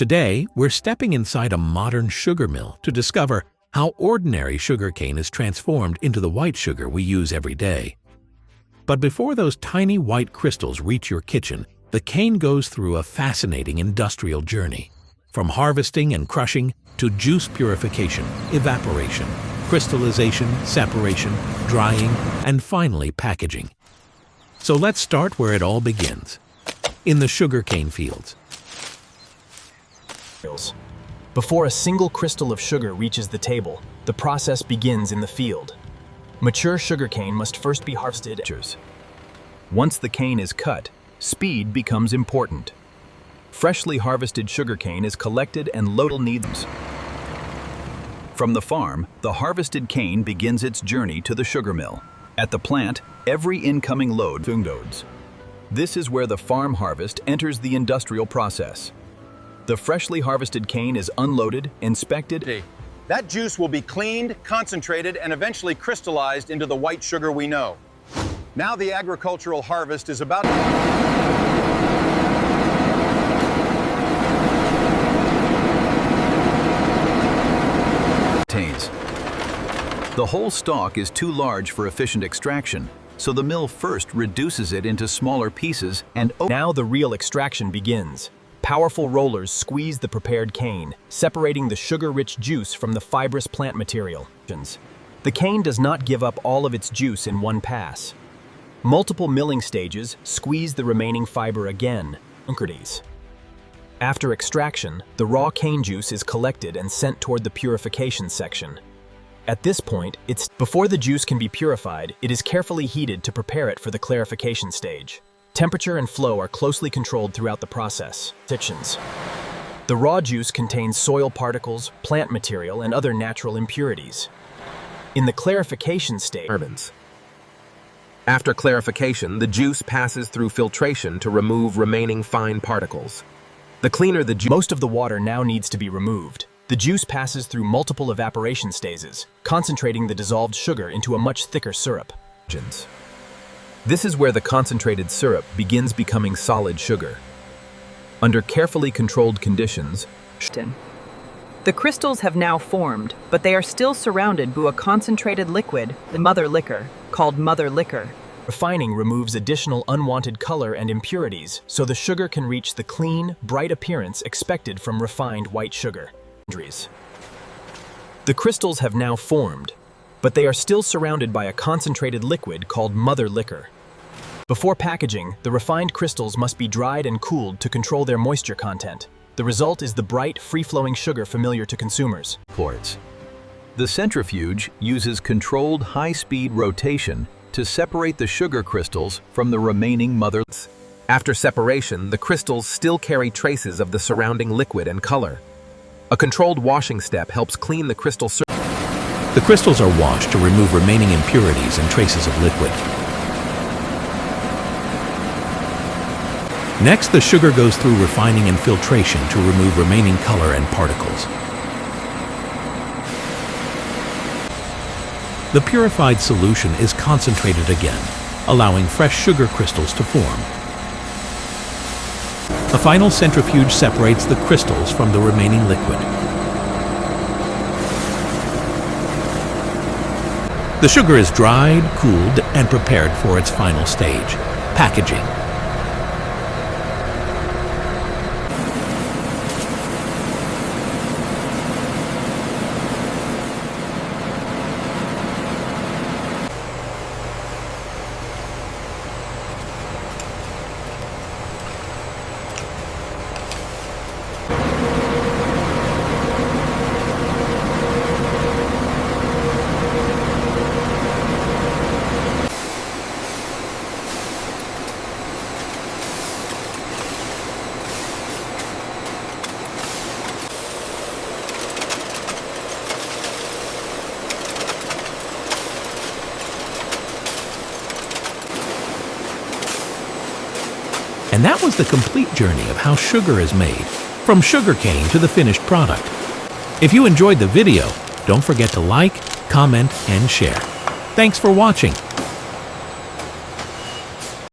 Today, we're stepping inside a modern sugar mill to discover how ordinary sugarcane is transformed into the white sugar we use every day. But before those tiny white crystals reach your kitchen, the cane goes through a fascinating industrial journey. From harvesting and crushing to juice purification, evaporation, crystallization, separation, drying, and finally packaging. So let's start where it all begins, in the sugarcane fields. Before a single crystal of sugar reaches the table, the process begins in the field. Mature sugarcane must first be harvested. Once the cane is cut, speed becomes important. Freshly harvested sugarcane is collected and loaded needs. From the farm, the harvested cane begins its journey to the sugar mill. At the plant, every incoming load fungodes. This is where the farm harvest enters the industrial process. The freshly harvested cane is unloaded, inspected. That juice will be cleaned, concentrated, and eventually crystallized into the white sugar we know. Now the agricultural harvest is about The whole stalk is too large for efficient extraction, so the mill first reduces it into smaller pieces and now the real extraction begins. Powerful rollers squeeze the prepared cane, separating the sugar-rich juice from the fibrous plant material. The cane does not give up all of its juice in one pass. Multiple milling stages squeeze the remaining fiber again. After extraction, the raw cane juice is collected and sent toward the purification section. At this point, before the juice can be purified, it is carefully heated to prepare it for the clarification stage. Temperature and flow are closely controlled throughout the process. The raw juice contains soil particles, plant material, and other natural impurities. In the clarification stage, After clarification, the juice passes through filtration to remove remaining fine particles. The cleaner the juice, most of the water now needs to be removed. The juice passes through multiple evaporation stages, concentrating the dissolved sugar into a much thicker syrup. This is where the concentrated syrup begins becoming solid sugar. Under carefully controlled conditions, the crystals have now formed, but they are still surrounded by a concentrated liquid, the mother liquor, called mother liquor. Refining removes additional unwanted color and impurities, so the sugar can reach the clean, bright appearance expected from refined white sugar. The crystals have now formed, but they are still surrounded by a concentrated liquid called mother liquor. Before packaging, the refined crystals must be dried and cooled to control their moisture content. The result is the bright, free-flowing sugar familiar to consumers. The centrifuge uses controlled high-speed rotation to separate the sugar crystals from the remaining mother. After separation, the crystals still carry traces of the surrounding liquid and color. A controlled washing step helps clean the crystal surface. The crystals are washed to remove remaining impurities and traces of liquid. Next, the sugar goes through refining and filtration to remove remaining color and particles. The purified solution is concentrated again, allowing fresh sugar crystals to form. A final centrifuge separates the crystals from the remaining liquid. The sugar is dried, cooled, and prepared for its final stage, packaging. And that was the complete journey of how sugar is made, from sugarcane to the finished product. If you enjoyed the video, don't forget to like, comment, and share. Thanks for watching.